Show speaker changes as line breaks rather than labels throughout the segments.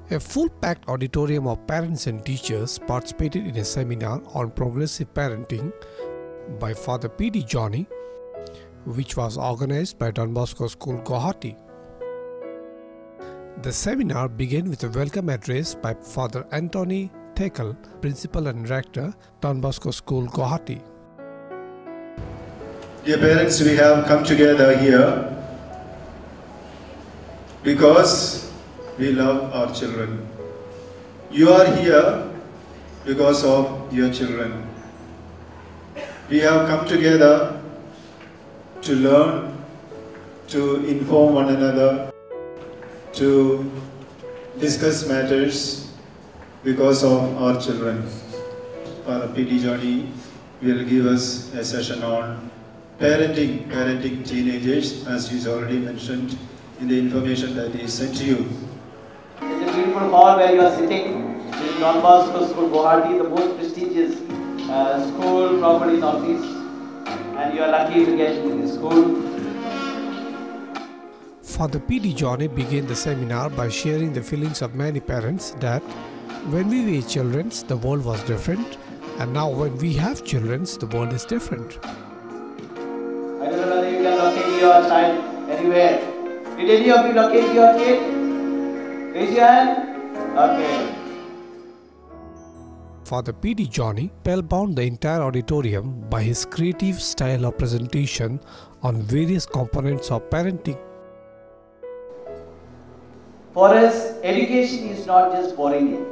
A full-packed auditorium of parents and teachers participated in a seminar on progressive parenting by Father P.D. Johnny, which was organized by Don Bosco School, Guwahati. The seminar began with a welcome address by Father Anthony Tekel, Principal and Rector, Don Bosco School, Guwahati.
Dear parents, we have come together here because we love our children. You are here because of your children. We have come together to learn, to inform one another, to discuss matters because of our children. Father P.D. Johnny will give us a session on parenting teenagers, as he's already mentioned in the information that he sent to you.
It's a beautiful hall where you are sitting in Don Bosco School, Guwahati, the most prestigious school probably in Northeast, and you are lucky to get into this school.
Father P.D. Johnny began the seminar by sharing the feelings of many parents that when we were children, the world was different, and now when we have children, the world is different.
I don't know whether you can locate your child anywhere. Did any of you locate your kid? Raise your hand. Okay.
Father P.D. Johnny spellbound the entire auditorium by his creative style of presentation on various components of parenting.
For us, education is not just boring.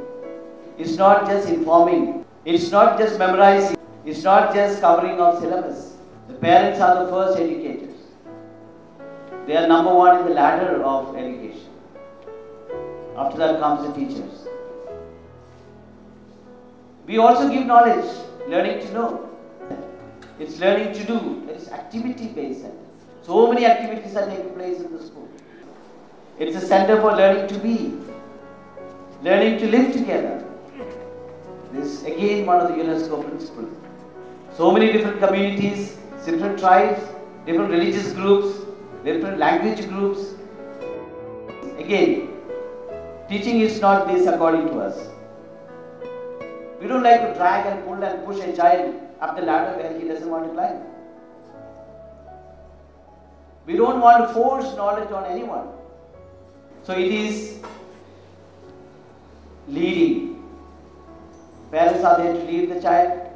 It's not just informing. It's not just memorizing. It's not just covering of syllabus. The parents are the first educators. They are number one in the ladder of education. After that comes the teachers. We also give knowledge, learning to know. It's learning to do. It's activity based center. So many activities are taking place in the school. It's a center for learning to be, learning to live together. This is again one of the UNESCO principles. So many different communities, different tribes, different religious groups, different language groups. Again, teaching is not this according to us. We don't like to drag and pull and push a child up the ladder where he doesn't want to climb. We don't want to force knowledge on anyone. So it is leading. Parents are there to lead the child,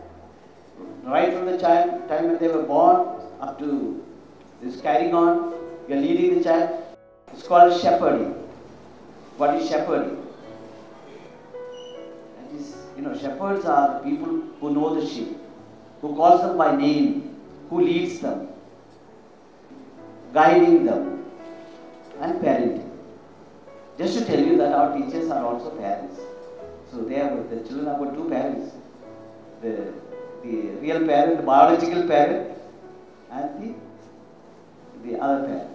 right from the time when they were born up to this carrying on. You are leading the child. It's called shepherding. What is shepherding? That is, shepherds are the people who know the sheep, who calls them by name, who leads them, guiding them, and parenting. Just to tell you that our teachers are also parents. So the children have got two parents. The real parent, the biological parent, and the other parent.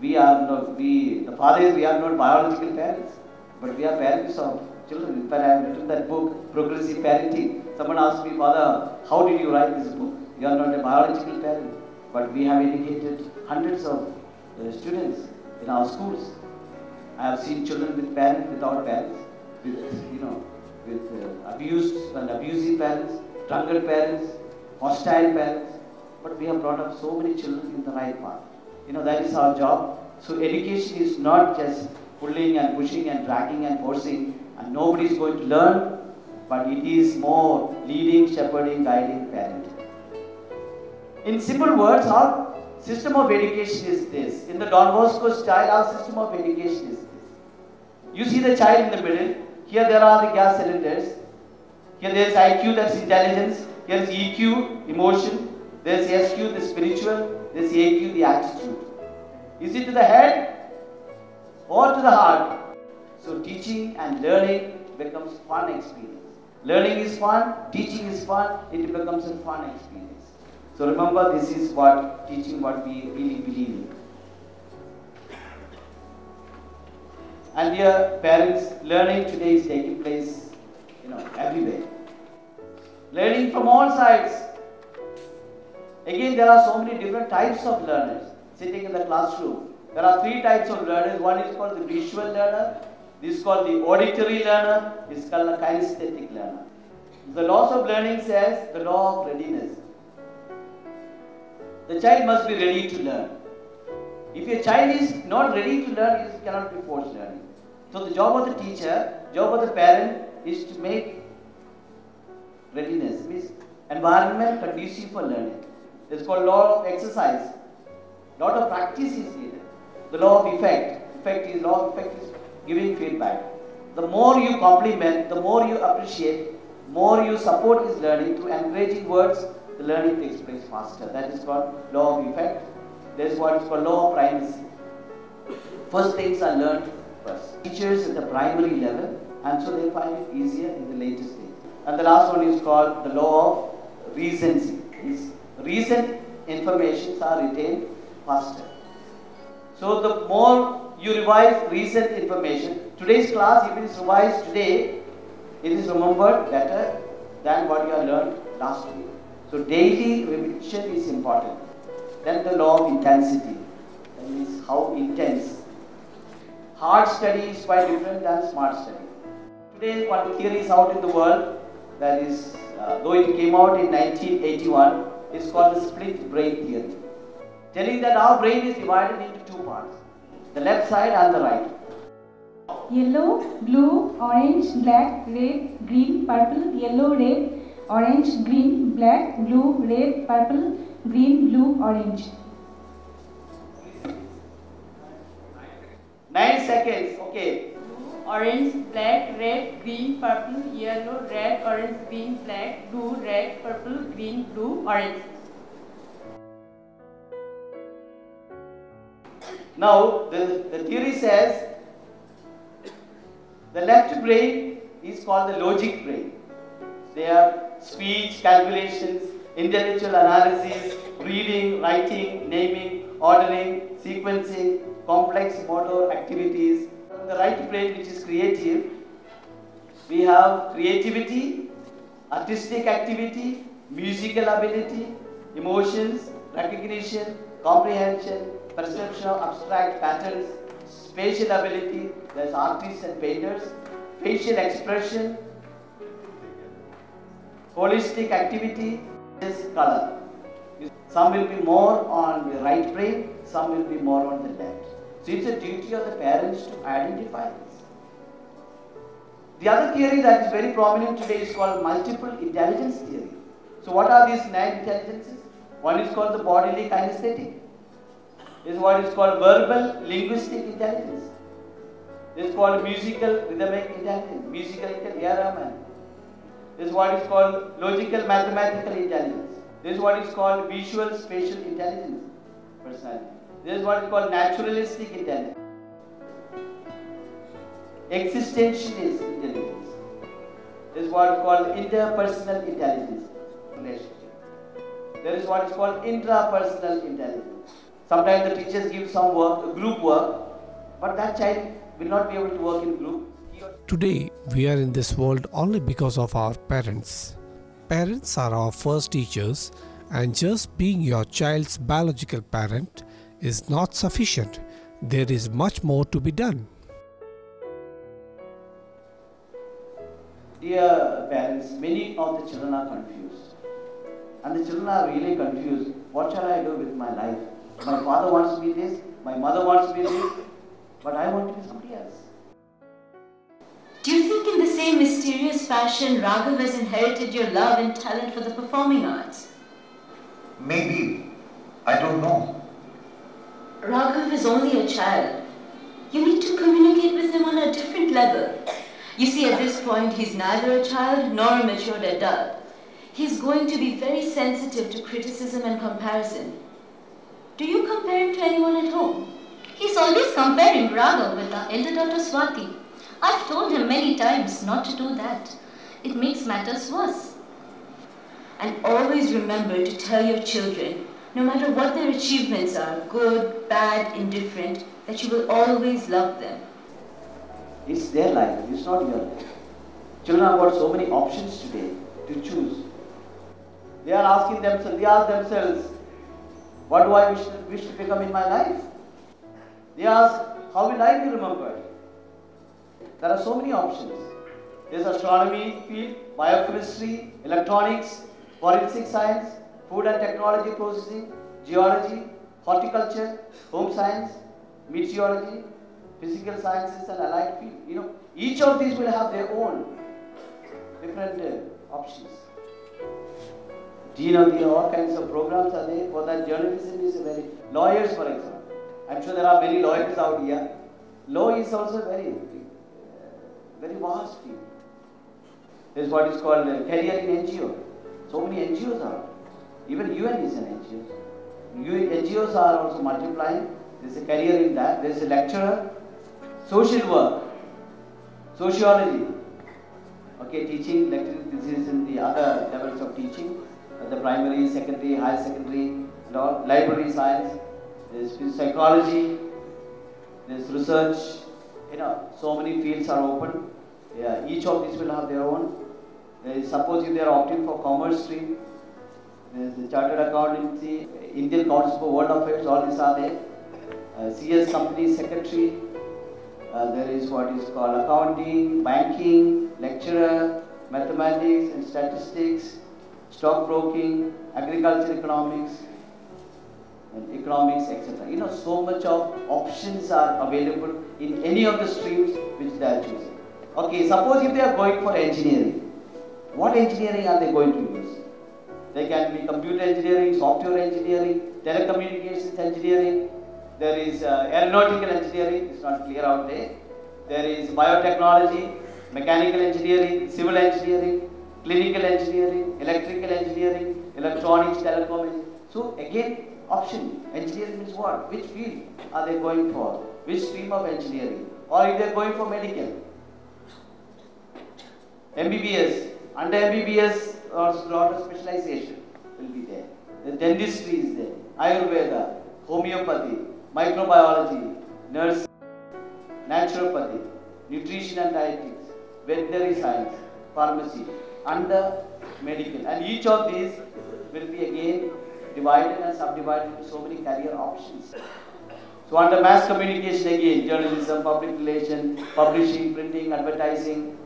The fathers, we are not biological parents, but we are parents of children. In fact, I have written that book, Progressive Parenting. Someone asked me, Father, how did you write this book? You are not a biological parent, but we have educated hundreds of students in our schools. I have seen children with parents, without parents, with abused and abusive parents, drunkard parents, hostile parents. But we have brought up so many children in the right path. That is our job. So education is not just pulling and pushing and dragging and forcing, and nobody is going to learn, but it is more leading, shepherding, guiding, parenting. In simple words, our system of education is this. In the Don Bosco style, our system of education is this. You see the child in the middle. Here there are the gas cylinders. Here there is IQ, that's intelligence. Here is EQ, emotion. There is SQ, the spiritual. There is AQ, the attitude. Is it to the head or to the heart? So teaching and learning becomes fun experience. Learning is fun, teaching is fun, it becomes a fun experience. So remember, this is what teaching, what we really believe in. And dear parents, learning today is taking place, everywhere. Learning from all sides. Again, there are so many different types of learners sitting in the classroom. There are three types of learners. One is called the visual learner, This is called the auditory learner. This is called the kinesthetic learner. The laws of learning says the law of readiness. The child must be ready to learn. If your child is not ready to learn, it cannot be forced learning. So the job of the teacher, job of the parent is to make readiness, means environment conducive for learning. It's called law of exercise. Lot of practice is needed. The law of effect. Law of effect is giving feedback. The more you compliment, the more you appreciate, more you support his learning through encouraging words, the learning takes place faster. That is called law of effect. There is what is called law of primacy. First things are learned first. Teachers at the primary level, and so they find it easier in the later stage. And the last one is called the law of recency. Recent informations are retained faster. So the more you revise recent information, today's class, if it is revised today, it is remembered better than what you have learned last week. So daily revision is important. Then the law of intensity. That means how intense. Hard study is quite different than smart study. Today one theory is out in the world, that is, though it came out in 1981, it's called the split brain theory. Telling that our brain is divided into two parts, the left side and the right.
Yellow, blue, orange, black, red, green, purple, yellow, red, orange, green, black, blue, red, purple, green, blue, orange.
9 seconds, okay.
Orange, black, red, green, purple, yellow, red, orange, green, black, blue, red, purple, green, blue, orange.
Now, the theory says the left brain is called the logic brain. They are speech, calculations, intellectual analysis, reading, writing, naming, ordering, sequencing, complex motor activities. The right brain, which is creative, we have creativity, artistic activity, musical ability, emotions, recognition, comprehension, perception of abstract patterns, spatial ability, there's artists and painters, facial expression, holistic activity, is color. Some will be more on the right brain, some will be more on the left. So it's a duty of the parents to identify this. The other theory that is very prominent today is called multiple intelligence theory. So what are these 9 intelligences? One is called the bodily kinesthetic. This is what is called verbal linguistic intelligence. This is called musical rhythmic intelligence. Musical intelligence. This is what is called logical mathematical intelligence. This is what is called visual spatial intelligence. Personality. This is what is called naturalistic intelligence. Existentialist intelligence. This is what is called interpersonal intelligence. Relationship. There is what is called intrapersonal intelligence. Sometimes the teachers give some work, group work, but that child will not be able to work in group.
Today, we are in this world only because of our parents. Parents are our first teachers, and just being your child's biological parent is not sufficient. There is much more to be done.
Dear parents, many of the children are confused. And the children are really confused. What shall I do with my life? My father wants to be this, my mother wants to be this, but I want to be somebody else.
Do you think in the same mysterious fashion Raghav has inherited your love and talent for the performing arts?
Maybe. I don't know.
Raghav is only a child. You need to communicate with him on a different level. You see, at this point, he's neither a child nor a matured adult. He's going to be very sensitive to criticism and comparison. Do you compare him to anyone at home?
He's always comparing Raghav with our elder daughter Swati. I've told him many times not to do that. It makes matters worse.
And always remember to tell your children, no matter what their achievements are, good, bad, indifferent, that you will always love them.
It's their life, it's not your life. Children have got so many options today to choose. They are asking themselves, they ask themselves, what do I wish to become in my life? They ask, how will I be remembered? There are so many options. There's astronomy field, biochemistry, electronics, forensic science, food and technology processing, geology, horticulture, home science, meteorology, physical sciences and allied field. You know, each of these will have their own different options. Do you know all kinds of programs are there? For that, journalism is a very, lawyers for example. I'm sure there are many lawyers out here. Law is also very vast field. There's what is called career in NGO. So many NGOs are. Even UN is an NGO. NGOs are also multiplying. There's a career in that. There's a lecturer. Social work. Sociology. Okay, teaching, lecturing, this is in the other levels of teaching. The primary, secondary, higher secondary, and all. Library science. There's psychology. There's research. You know, so many fields are open. Yeah, each of these will have their own. Suppose if they are opting for commerce stream, there's the chartered accountancy, Indian Council for World Affairs, all these are there. CS company secretary, there is what is called accounting, banking, lecturer, mathematics and statistics, stockbroking, agriculture economics, and economics, etc. You know, so much of options are available in any of the streams which they are choosing. Okay, suppose if they are going for engineering, what engineering are they going to use? They can be computer engineering, software engineering, telecommunications engineering, there is aeronautical engineering, it's not clear out there. There is biotechnology, mechanical engineering, civil engineering, clinical engineering, electrical engineering, electronics, telecom. So again, option, engineering means what? Which field are they going for? Which stream of engineering? Or if they are going for medical? MBBS, under MBBS or lot of specialization will be there. The dentistry is there, Ayurveda, homeopathy, microbiology, nursing, naturopathy, nutrition and dietetics, veterinary science, pharmacy, under medical. And each of these will be again divided and subdivided into so many career options. So under mass communication again, journalism, public relations, publishing, printing, advertising,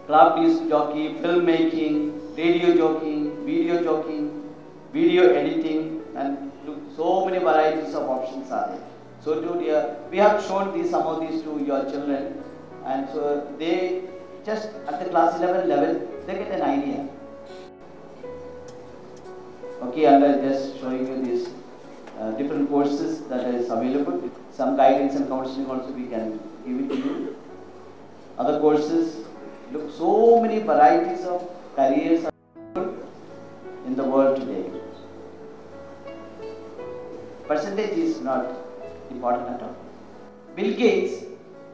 craft disc jockey, filmmaking, radio jockeying, video editing, and so many varieties of options are there. So we have shown some of these to your children, and so they just at the class 11 level, they get an idea. Okay, and I'm just showing you these different courses that is available. Some guidance and counseling also we can give it to you. Other courses, look, so many varieties of careers are available in the world today. Percentage is not important at all. Bill Gates,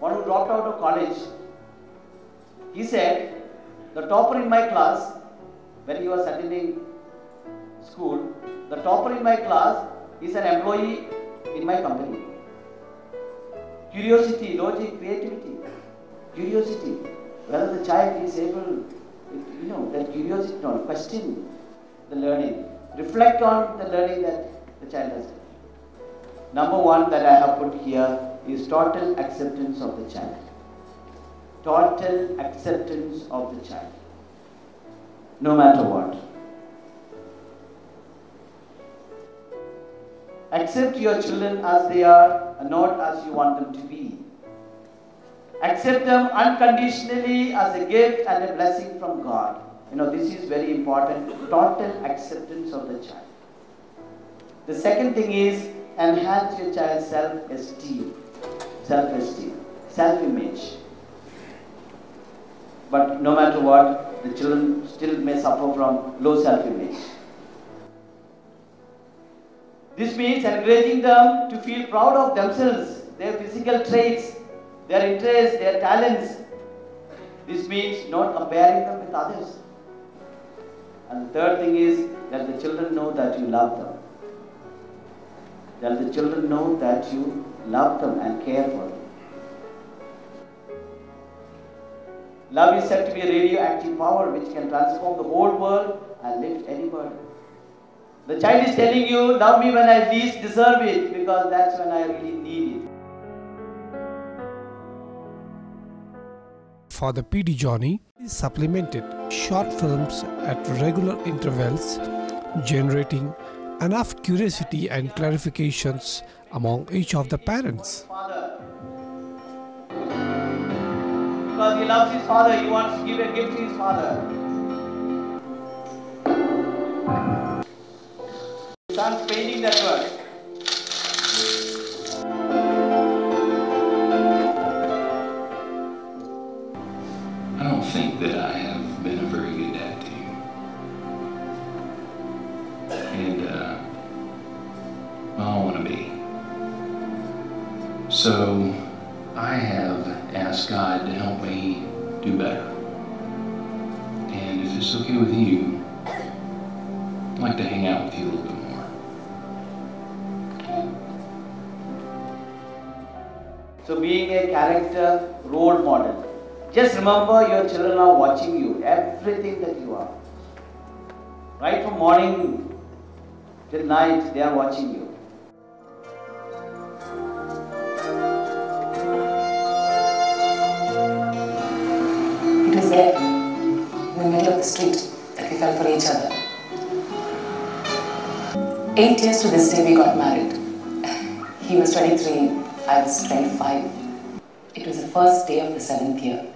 one who dropped out of college, he said, the topper in my class, when he was attending school, the topper in my class is an employee in my company. Curiosity, logic, creativity, curiosity. Whether the child is able, that curiosity, question the learning, reflect on the learning that the child has done. Number one that I have put here is total acceptance of the child. Total acceptance of the child. No matter what. Accept your children as they are and not as you want them to be. Accept them unconditionally as a gift and a blessing from God. This is very important. Total acceptance of the child. The second thing is enhance your child's self-esteem. Self-esteem. Self-image. But no matter what, the children still may suffer from low self-image. This means encouraging them to feel proud of themselves, their physical traits, their interests, their talents. This means not comparing them with others. And the third thing is that the children know that you love them. That the children know that you love them and care for them. Love is said to be a radioactive power which can transform the whole world and lift any burden. The child is telling you, love me when I least deserve it, because that's when I really need it.
Father P.D. Johnny, he supplemented short films at regular intervals, generating enough curiosity and clarifications among each of the parents.
Father. Because he loves his father, he wants to give a gift to his father. His son's painting that work.
I don't think that I have been a very good dad to you. And, I don't want to be. So, I have asked God to help me do better. And if it's okay with you, I'd like to hang out with you a little bit more.
So being a character role model. Just remember your children are watching you, everything that you are. Right from morning till night, they are watching you.
It was there, in the middle of the street, that we fell for each other. 8 years to this day we got married. He was 23, I was 25. It was the first day of the 7th year.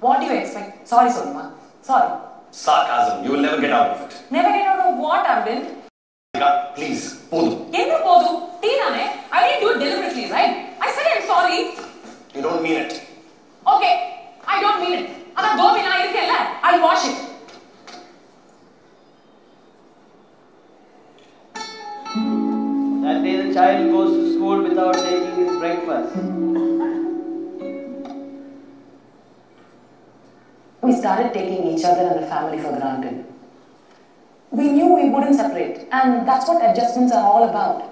What do you expect? Sorry, Sonima. Sorry.
Sarcasm. You will never get out of it.
Never get out of what, Arvind?
Please, Podu.
I didn't do it deliberately, right? I said I'm sorry.
You don't mean it.
Okay, I don't mean it. I'll wash it.
That day the child goes to school without taking his breakfast.
We started taking each other and the family for granted. We knew we wouldn't separate, and that's what adjustments are all about.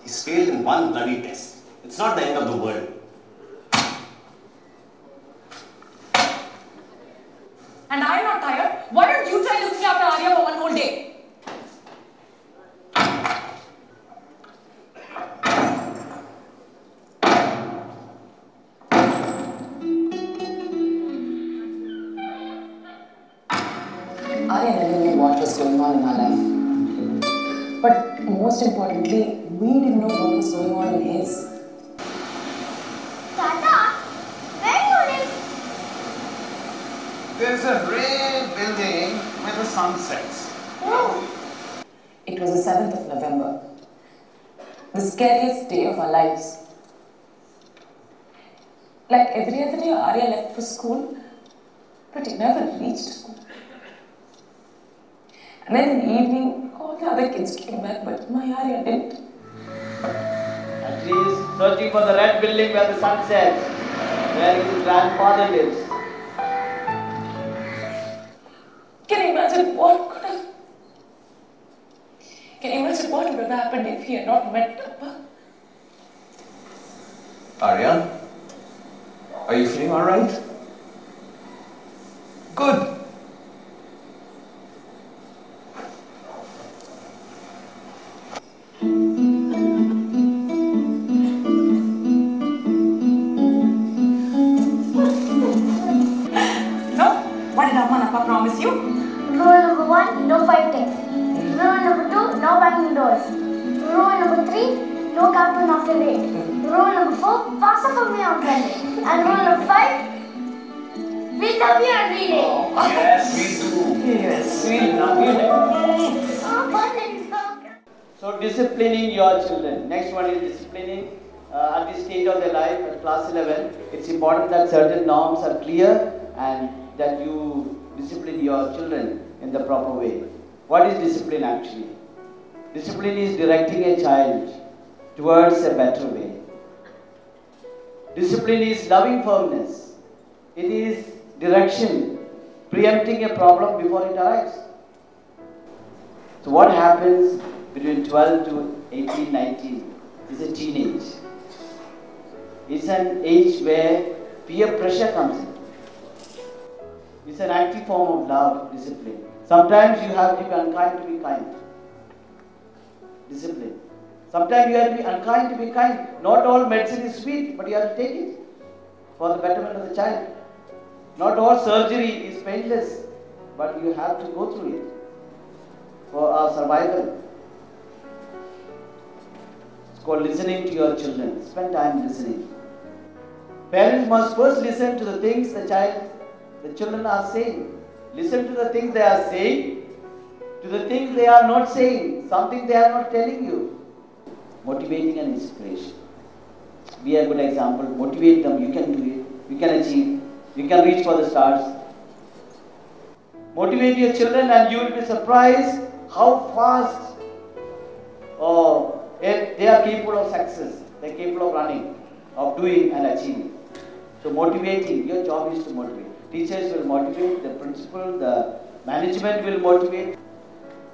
He's failed in one bloody test. It's not the end of the world.
And I'm not tired. Why don't you try looking after Arya for one whole day? Arya never knew what was going on in our life. But most importantly, we didn't know what was going on in his.
Tata, where do you live?
There's a red building where the sun sets.
Oh.
It was the 7th of November. The scariest day of our lives. Like every other day, Arya left for school, but he never reached school. And then in the evening, all the other kids came back, but my Arya didn't.
And she is searching for the red building where the sun sets, where his grandfather lives.
Can you imagine what could have... Can you imagine what would have happened if he had not met Papa?
Arya, are you feeling alright? Good.
What did Amma and Appa promise you?
Rule number 1, no fighting. Rule number 2, no banging doors. Rule number 3, no cartoon after 8. Rule number 4, pass up on me on Sunday. And rule number 5, we love you every day.
Yes, we do.
Yes, we love you.
So disciplining your children. Next one is disciplining at this stage of their life, at class 11. It's important that certain norms are clear and that you discipline your children in the proper way. What is discipline actually? Discipline is directing a child towards a better way. Discipline is loving firmness. It is direction, preempting a problem before it arrives. So what happens between 12 to 18, 19 is a teenage. It's an age where peer pressure comes in. It's an active form of love, discipline. Sometimes you have to be unkind to be kind. Discipline. Sometimes you have to be unkind to be kind. Not all medicine is sweet, but you have to take it for the betterment of the child. Not all surgery is painless, but you have to go through it for our survival. It's called listening to your children. Spend time listening. Parents must first listen to the things the children are saying. Listen to the things they are saying, to the things they are not saying, something they are not telling you. Motivating and inspiration. Be a good example. Motivate them. You can do it. You can achieve. You can reach for the stars. Motivate your children and you will be surprised how fast they are capable of success. They are capable of running, of doing and achieving. So motivating, your job is to motivate. Teachers will motivate, the principal, the management will motivate.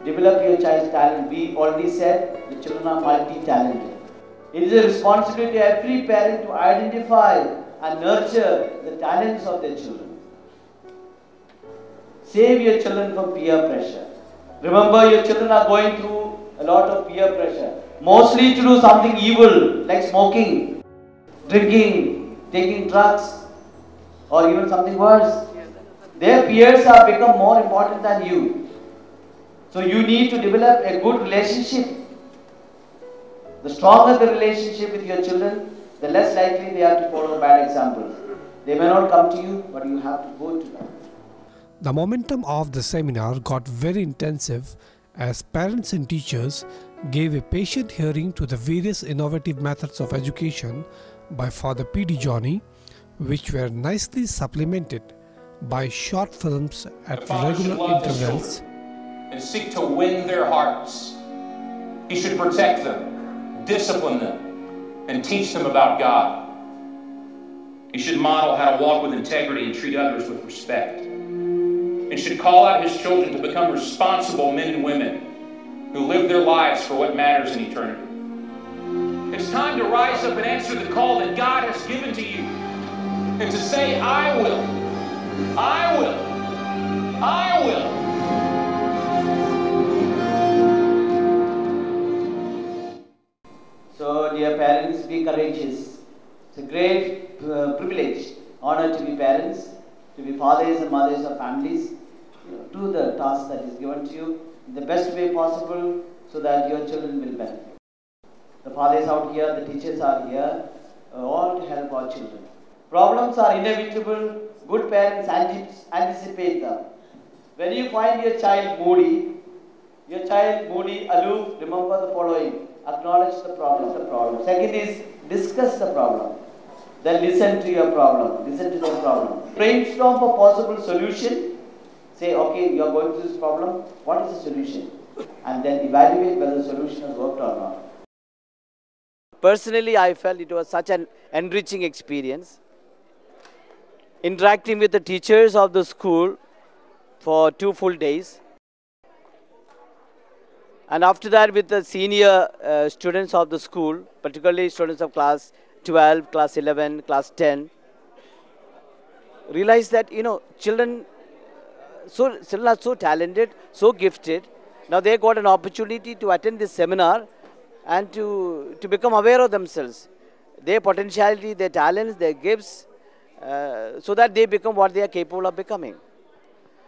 Develop your child's talent. We already said the children are multi-talented. It is a responsibility of every parent to identify and nurture the talents of their children. Save your children from peer pressure. Remember, your children are going through a lot of peer pressure. Mostly to do something evil like smoking, drinking, taking drugs, or even something worse. Their peers have become more important than you. So you need to develop a good relationship. The stronger the relationship with your children, the less likely they have to follow bad examples. They may not come to you, but you have to go to them.
The momentum of the seminar got very intensive as parents and teachers gave a patient hearing to the various innovative methods of education by Father P.D. Johnny, which were nicely supplemented by short films at regular intervals.
And seek to win their hearts. He should protect them, discipline them, and teach them about God. He should model how to walk with integrity and treat others with respect. And should call out his children to become responsible men and women who live their lives for what matters in eternity. It's time to rise up and answer the call that God has given to you and to say, I will, I will, I will.
So, dear parents, be courageous. It's a great privilege, honor to be parents, to be fathers and mothers of families. Do the task that is given to you in the best way possible so that your children will benefit. The fathers out here, the teachers are here, all to help our children. Problems are inevitable. Good parents anticipate them. When you find your child moody, aloof, remember the following. Acknowledge the problem. Second is discuss the problem. Then listen to your problem. Listen to the problem. Brainstorm for possible solution. Say, okay, you are going through this problem. What is the solution? And then evaluate whether the solution has worked or not. Personally, I felt it was such an enriching experience. Interacting with the teachers of the school for 2 full days. And after that with the senior students of the school, particularly students of class 12, class 11, class 10, realized that, children are so talented, so gifted. Now they got an opportunity to attend this seminar and to become aware of themselves, their potentiality, their talents, their gifts, so that they become what they are capable of becoming.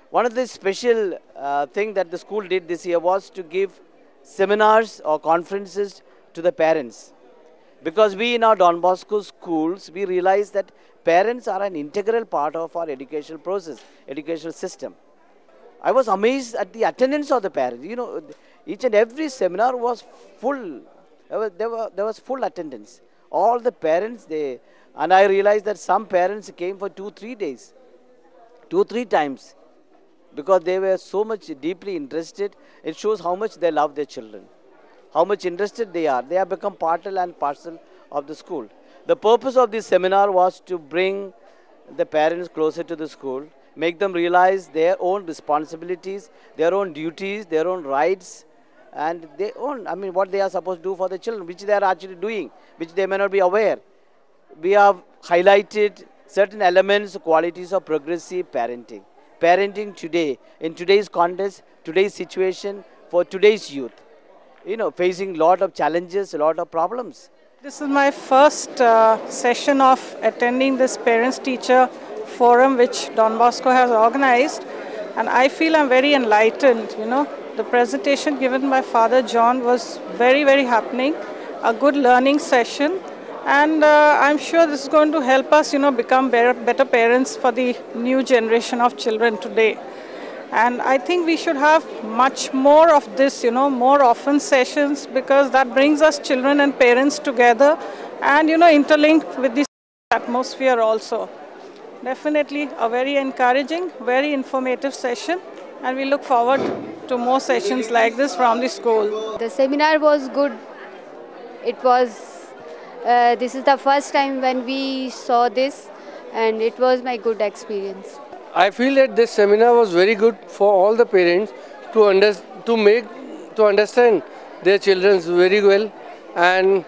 One of the special thing that the school did this year was to give seminars or conferences to the parents. Because we in our Don Bosco schools, we realize that parents are an integral part of our educational process, educational system. I was amazed at the attendance of the parents. Each and every seminar was full. There was full attendance. All the parents, and I realized that some parents came for 2-3 days, 2-3 times, because they were so much deeply interested. It shows how much they love their children, how much interested they are. They have become part and parcel of the school. The purpose of this seminar was to bring the parents closer to the school, make them realize their own responsibilities, their own duties, their own rights, and their own, what they are supposed to do for the children, which they are actually doing, which they may not be aware. we have highlighted certain elements, qualities of progressive parenting. Parenting today, in today's context, today's situation, for today's youth, facing a lot of challenges, a lot of problems.
This is my first session of attending this parents-teacher forum which Don Bosco has organized, and I feel I'm very enlightened. The presentation given by Father John was very, very happening, a good learning session, and I'm sure this is going to help us, become better parents for the new generation of children today. And I think we should have much more of this, more often sessions, because that brings us children and parents together and, interlinked with this atmosphere also. Definitely a very encouraging, very informative session, and we look forward to more sessions like this from the school.
The seminar was good. It was, this is the first time when we saw this, and it was my good experience.
I feel that this seminar was very good for all the parents to understand their children very well, and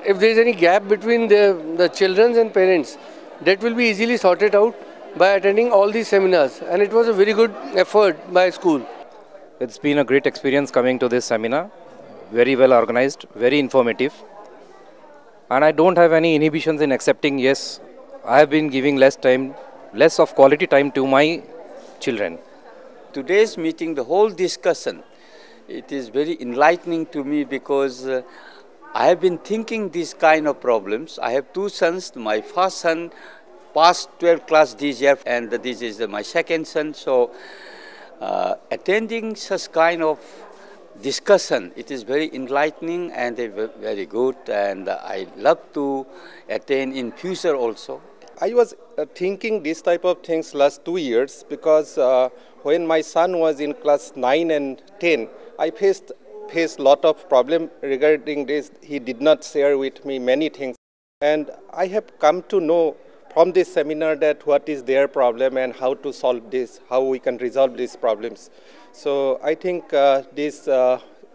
if there is any gap between the children and parents, that will be easily sorted out by attending all these seminars, and it was a very good effort by school.
It's been a great experience coming to this seminar, very well organized, very informative, and I don't have any inhibitions in accepting yes, I have been giving less of quality time to my children.
Today's meeting, the whole discussion, it is very enlightening to me because I have been thinking these kind of problems. I have two sons. My first son passed 12th class this year, and this is my second son. So attending such kind of discussion, it is very enlightening and very good, and I love to attend in future also.
I was thinking this type of things last 2 years because when my son was in class 9 and 10, I faced lot of problem regarding this. He did not share with me many things, and I have come to know from this seminar that what is their problem and how to solve this, how we can resolve these problems. So I think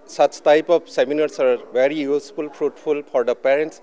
such type of seminars are very useful, fruitful for the parents.